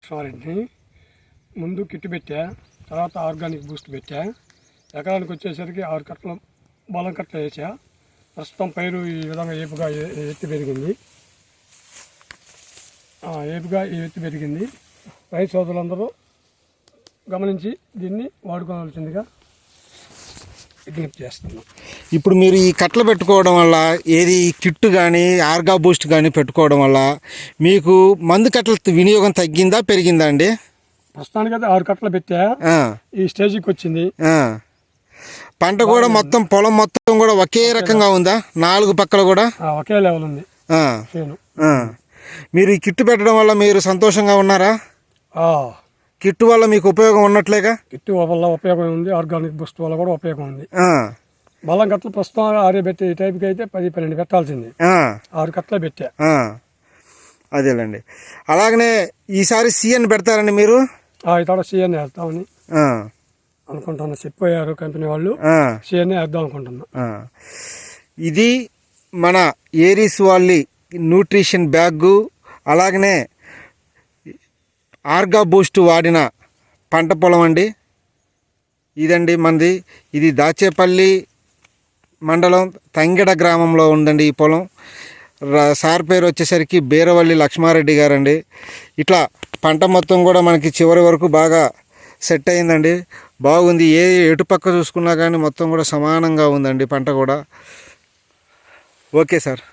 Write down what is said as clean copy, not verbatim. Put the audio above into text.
Sorry, ముందు kit పెట్టా, తర్వాత ఆర్గానిక్ బూస్ట్ పెట్టా. ఎకరానికి వచ్చేసరికి 6 కట్టలు బలం కట్టలు వేసా. ప్రస్తుతం పైరు ఈ విధంగా ఏపుగా ఎత్తి పెరిగింది. రైతు సోదరులందరూ గమనించి దీన్ని వాడుకోవాల్సిందిగా విజ్ఞప్తి చేస్తున్నాం. ఇప్పుడు మీరు ఈ కట్టలు పెట్టుకోవడం వల్ల ఏది కిట్టు కానీ ఆర్గా బూస్ట్ కానీ పెట్టుకోవడం వల్ల మీకు మందు కట్టల వినియోగం తగ్గిందా పెరిగిందా అండి? ప్రస్తుతానికి అయితే 6 కట్టలు పెట్టా, ఈ స్టేజ్కి వచ్చింది. పంట కూడా మొత్తం పొలం మొత్తం కూడా ఒకే రకంగా ఉందా? 4 పక్కల కూడా ఒకే లెవెల్ ఉంది. మీరు ఈ కిట్టు పెట్టడం వల్ల మీరు సంతోషంగా ఉన్నారా? కిట్టు వల్ల మీకు ఉపయోగం ఉన్నట్లేగా? కిట్టు వల్ల ఉపయోగం ఉంది, ఆర్గానిక్ బూస్ట్ వల్ల కూడా ఉపయోగం ఉంది. బలం కట్టలు ప్రస్తుతం 6 పెట్టి ఈ టైప్కి అయితే 10-12 పెట్టాల్సింది. 6 కట్టలు పెట్టా. అదేలేండి. అలాగనే ఈసారి సిఎన్ పెడతారండి మీరు? ఇతడ సిఎన్ వేస్తామని అనుకుంటున్నా. చెప్పారు కంపెనీ వాళ్ళు, సిఎన్ వేద్దాం అనుకుంటున్నా. ఇది మన ఏరీస్ వాళ్ళ న్యూట్రిషన్ బ్యాగు, అలాగనే ఆర్గా బూస్ట్ వాడిన పంట పొలం అండి ఇదండి మనది. ఇది దాచేపల్లి మండలం తంగెడ గ్రామంలో ఉందండి ఈ పొలం. సార్ పేరు వచ్చేసరికి బీరవల్లి లక్ష్మారెడ్డి గారండి. ఇట్లా పంట మొత్తం కూడా మనకి చివరి వరకు బాగా సెట్ అయిందండి, బాగుంది. ఎటు పక్క చూసుకున్నా కానీ మొత్తం కూడా సమానంగా ఉందండి పంట కూడా. Okay sir.